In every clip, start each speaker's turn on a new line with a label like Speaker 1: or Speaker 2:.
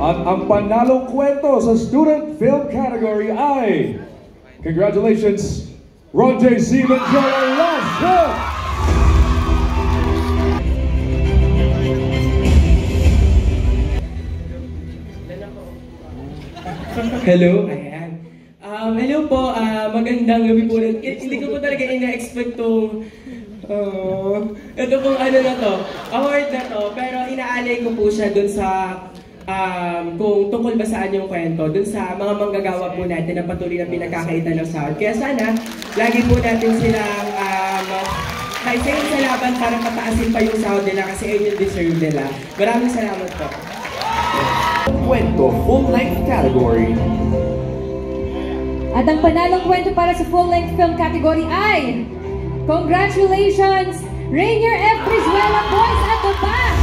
Speaker 1: At ang panalong kwento sa student film category ay, congratulations, Ron J. Siemens Joel Lasher!
Speaker 2: Hello, ayan. Hello po, magandang gabi po. Hindi ko po talaga ina-expect itong ito pong ano na to, award na to, pero inaalay ko po siya dun sa kung tungkol ba saan yung kwento, dun sa mga manggagawa po natin na patuloy na pinagkakaitan ng sound. Kaya sana, lagi po natin silang kaisayin sa laban para pataasin pa yung sound nila kasi ayun yung deserve nila. Maraming salamat po.
Speaker 1: Kwento full-length category.
Speaker 3: At ang panalong kwento para sa full-length film category ay, congratulations, Rainier F. Brizuela Boys at the Back!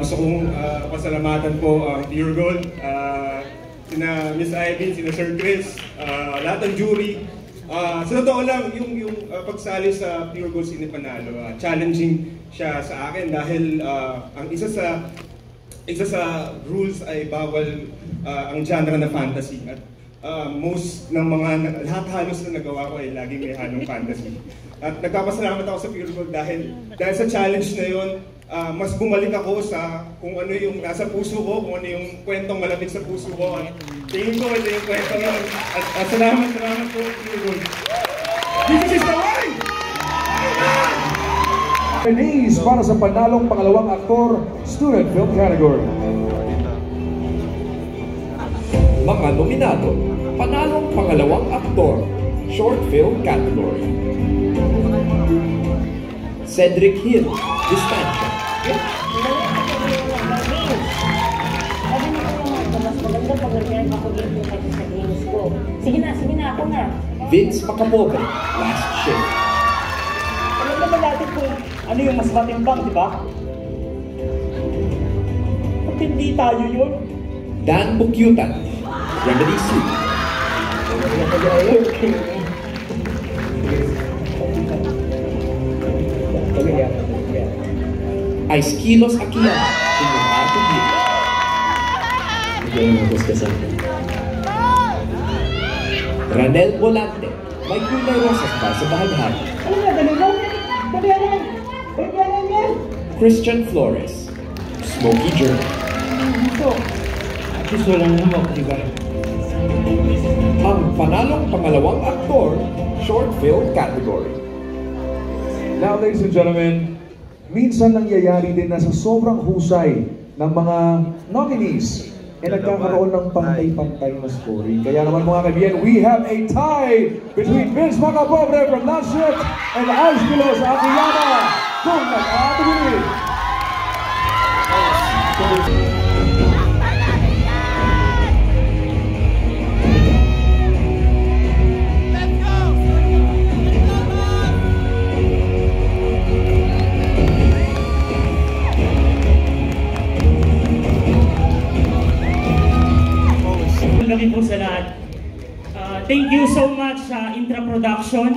Speaker 4: Gusto kong pasalamatan po ang Pure Gold, sina Miss Ivy, sina Sir Chris, lahat ng jury. Sa totoo lang, yung pagsali sa Pure Gold Sine Panalo, challenging siya sa akin dahil ang isa sa rules ay bawal ang genre na fantasy. At most ng lahat halos na nagawa ko ay lagi may halong fantasy. At nagpapasalamat ako sa Pure Gold dahil sa challenge na yon, mas bumalik ako sa kung ano yung nasa puso ko, kung ano yung kwentong malapit sa puso ko. At tingin ko ito yung kwentong yun. At salamat po, Pure Gold. This is the way!
Speaker 1: Nominees para sa panalong pangalawang aktor, student film category. Mga nominado, panalong pangalawang aktor, short film category. Cedric Hill, Distancia.
Speaker 5: Sige na, ako na.
Speaker 1: Vince Macapobre, Last Shift.
Speaker 5: Alam naman natin kung ano yung mas matimbang, di ba? At hindi tayo yun.
Speaker 1: Dan Bukyutan, Remedy Suite. Ice Kilos Akiyama, in the heart of you. Ranel Volante, may kulay rosas pa sa bahaghari.
Speaker 5: Ano nga, dali lang? Bayaran yan!
Speaker 1: Christian Flores, Smokey Journey.
Speaker 5: At least walang humok, di ba?
Speaker 1: Ang panalong pangalawang aktor, short film category. Now, ladies and gentlemen, minsan nangyayari din na sa sobrang husay ng mga nominees ay nagkakaroon ng pantay-pantay na scoring. Kaya naman mga kaibigan, we have a tie between Vince Macapobre from Last Shift and Angelos Akiyama from the category.
Speaker 5: Kami po sa lahat. Thank you so much sa Intra Production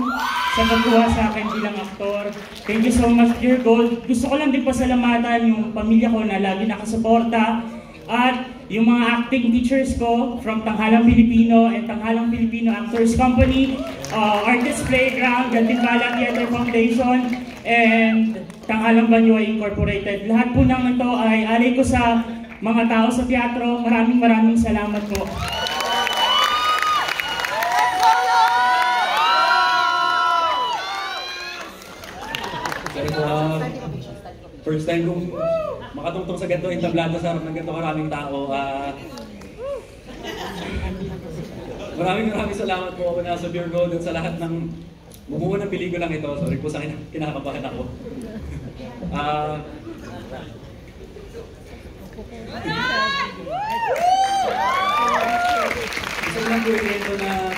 Speaker 5: sa pagkuha sa akin bilang aktor. Thank you so much, Pure Gold. Gusto ko lang din pasalamatan yung pamilya ko na lagi nakasuporta at yung mga acting teachers ko from Tanghalang Pilipino and Tanghalang Filipino Actors Company, Artist Playground, Gantimbala Theater Foundation, and Tanghalang Banyo Incorporated. Lahat po ng ito ay alay ko sa mga tao sa teatro. Maraming salamat po.
Speaker 6: First time kong makatungtong sa ganito, entablado sa harap ng ganito karaming tao. Maraming salamat po ako na sa Pure Gold at sa lahat ng bumuo ng pelikulang ito. Sorry po sa kinakabahan ako. Gusto ko lang po ikwento na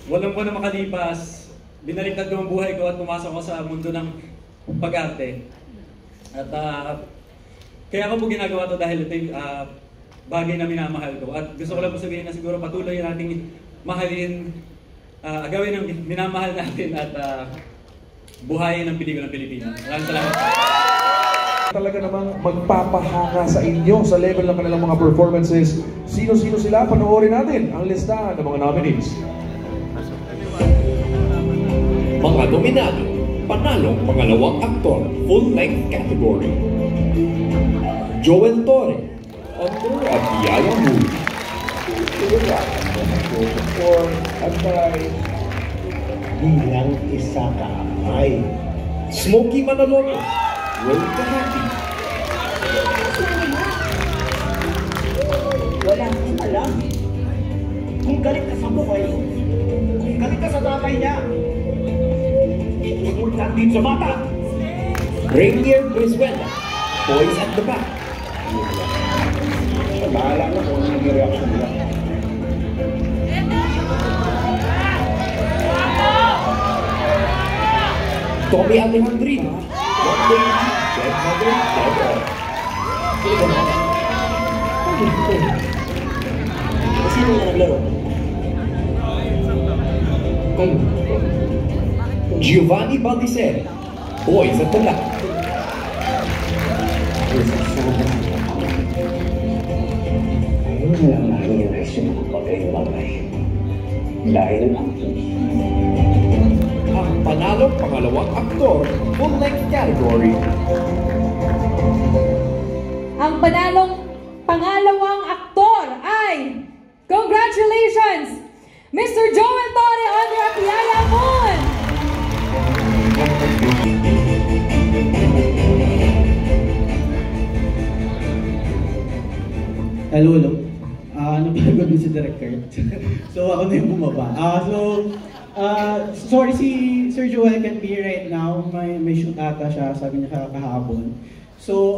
Speaker 6: walang buwan na makalipas, binaliktad ko ang buhay ko at pumasok ko sa mundo ng pag-arte. At kaya ko po ginagawa to dahil ito bagay na minamahal ko. At gusto ko lang po sabihin na siguro patuloy nating mahalin, agawin ang minamahal natin at buhayin ang pelikulang Pilipino. Maraming salamat.
Speaker 1: Talaga namang magpapahanga sa inyo sa level ng kanilang mga performances. Sino-sino sila? Panoorin natin ang listahan ng mga nominees.
Speaker 7: Mga nominado, panalong pangalawang aktor, full-length category. Joel Torre, Andor at Yaya Movie.
Speaker 8: Bilang isa ka ay
Speaker 7: Smokey Manaloto, Road to Happy.
Speaker 8: wala kang alam. Kung galit ka sa buhay, kung galit ka sa tatay niya, importante din sa bata.
Speaker 7: Rainier Brizuela, Boys at the Back.
Speaker 8: Bahala na kung ano yung reaction nila.
Speaker 7: Tommy Alejandrino, One Day Dead Mother, Dead Earth.
Speaker 8: Sino na naglaro?
Speaker 7: Giovanni Baldisera, Boys at the Back.
Speaker 8: Ayun lang na-realize yung bagay-bagay. Dahil
Speaker 7: Ang panalong pangalawang aktor, full-length category.
Speaker 3: Ang panalong pangalawang aktor ay, congratulations, Mr. Joel Torre under Yaya Moon!
Speaker 9: Hello. Napagod din si Director. So ako na yung bumaba. Sorry si Sir Joel can't be here right now. May shoot ata siya, sabi niya kahapon. So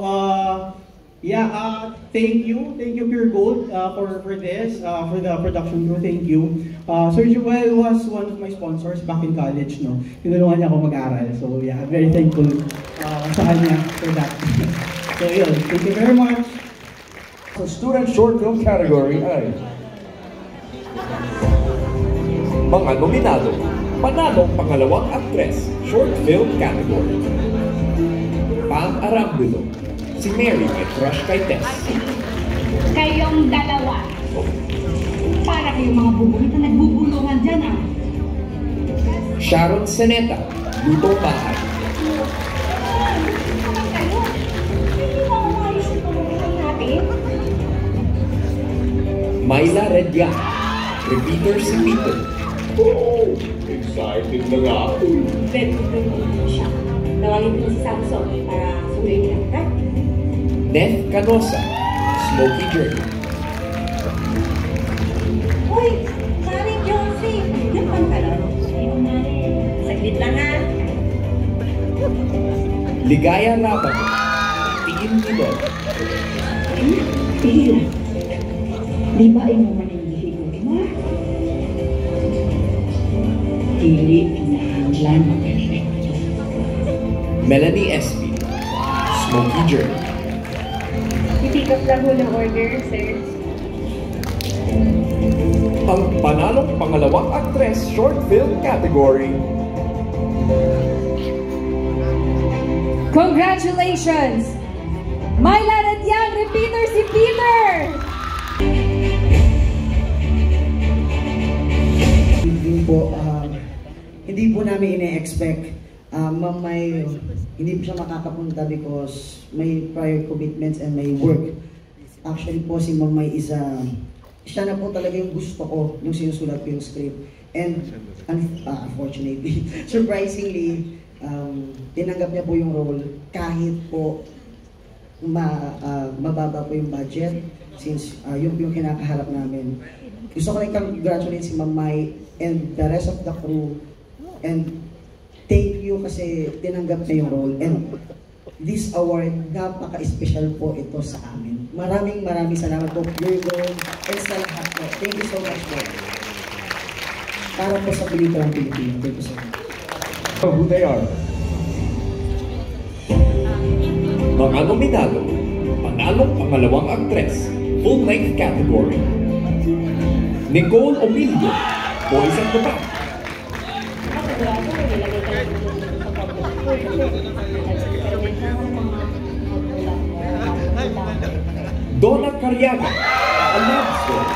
Speaker 9: thank you Pure Gold for this, for the production crew. Thank you. Sir Joel was one of my sponsors back in college, no. Tinulungan niya ako mag-aral. So yeah, very thankful sa kanya for that. So yun, thank you very much.
Speaker 1: Sa student short film category ay
Speaker 7: Mga nominado, panalong pangalawang aktres, short film category. Pam Arambulo, si Mary may crush kay Tess.
Speaker 10: Kayong dalawa. Para kayong mga bubulit na nagbubulungan dyan, ah.
Speaker 7: Sharon Seneta, Lutong Bahay.
Speaker 10: Kayo, hindi ba umayos yung pamumukan natin?
Speaker 7: Myla Redya, repeater si Peter.
Speaker 8: oh, excited na nga ako.
Speaker 10: Pwede ko siya. Tawagin ko si Samson para suloy niya. Ha?
Speaker 7: Neth Canosa, Smokey Journey.
Speaker 10: Uy, Maring Josie. Yan pang kalaro. Ayun, Maring. Saglit lang, ha?
Speaker 7: Ligaya Rabago, Tingin Tidor.
Speaker 10: Tira. Di ba ay mo maninihigot mo? Dili pinahanglan.
Speaker 7: Melanie Espy, Smokey Journey.
Speaker 10: Pipick up lang ho ng order, sir.
Speaker 7: Ang panalong pangalawang aktres, short film category.
Speaker 3: Congratulations! Myla Radyang, repeater si Peter!
Speaker 9: Hindi po namin ine-expect. Hindi po siya makakapunta because may prior commitments and may work. Actually po si Mamay siya na po talaga yung gusto ko, yung sinusulat ko yung script. And unfortunately, surprisingly, tinanggap niya po yung role kahit po mababa po yung budget since yung kinakaharap namin. Gusto ko rin congratulate si Mamay and the rest of the crew and thank you kasi tinanggap na yung role and this award napaka-special po ito sa amin. Maraming salamat po Pure Gold and sa lahat po. Thank you so much po. Para po sa pelikulang Pilipino. Thank you so much.
Speaker 1: who they are.
Speaker 7: Mga nominado, panalong pangalawang aktres, full-length category. Nicole Omilio, Boys at the Back. Donna Cariaga, A Love Story.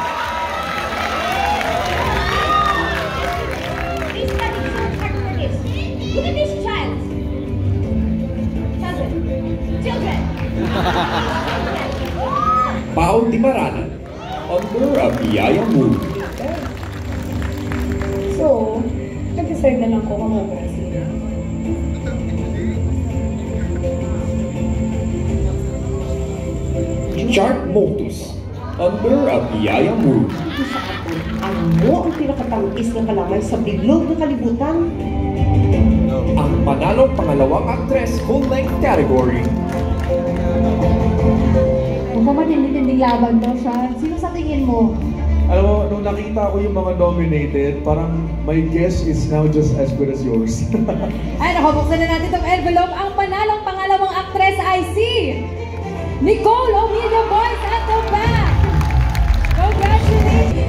Speaker 10: Look at this child. Children.
Speaker 7: Pao Dimaranan, Under a Biyaya Moon.
Speaker 10: So, nag-decide na lang ko kung mag-Brazil.
Speaker 7: Shark Motus, Under a Biyaya Moon.
Speaker 10: Ano mo ang pinakatangis na kalamay sa bilog na kalibutan?
Speaker 7: Ang manalong pangalawang actress full-length category.
Speaker 3: Mukhang matindi-tinding laban to, Sean. Sino sa tingin mo?
Speaker 1: Alam mo, nung nakita ko yung mga nominated, parang my guess is now just as good as yours.
Speaker 3: Ay, nakabuksan na natin itong envelope. Ang panalong pangalawang actress ay si Nicole Omilio, Boys at the Back. Congratulations!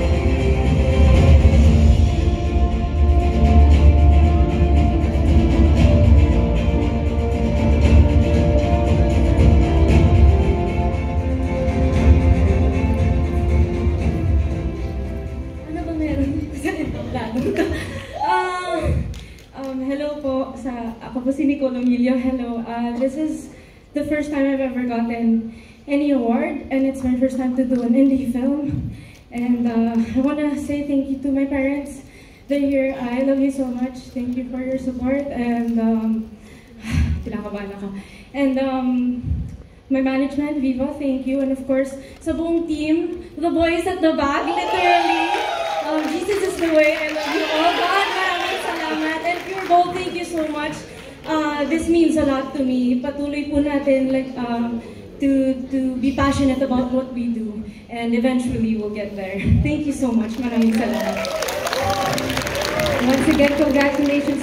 Speaker 11: Hello po, ako po si Nicole Omilio. Hello, this is the first time I've ever gotten any award, and it's my first time to do an indie film. And I want to say thank you to my parents. They're here. I love you so much. Thank you for your support. And kinakabahan ako. And my management, Viva, thank you. And of course, sa buong team, the boys at the back, literally. Jesus is the way. I love you all. God, maraming salamat. And Pure Gold, thank you so much. This means a lot to me. Patuloy po natin to be passionate about what we do. And eventually, we'll get there. Thank you so much. Maraming salamat.
Speaker 3: Once again, congratulations.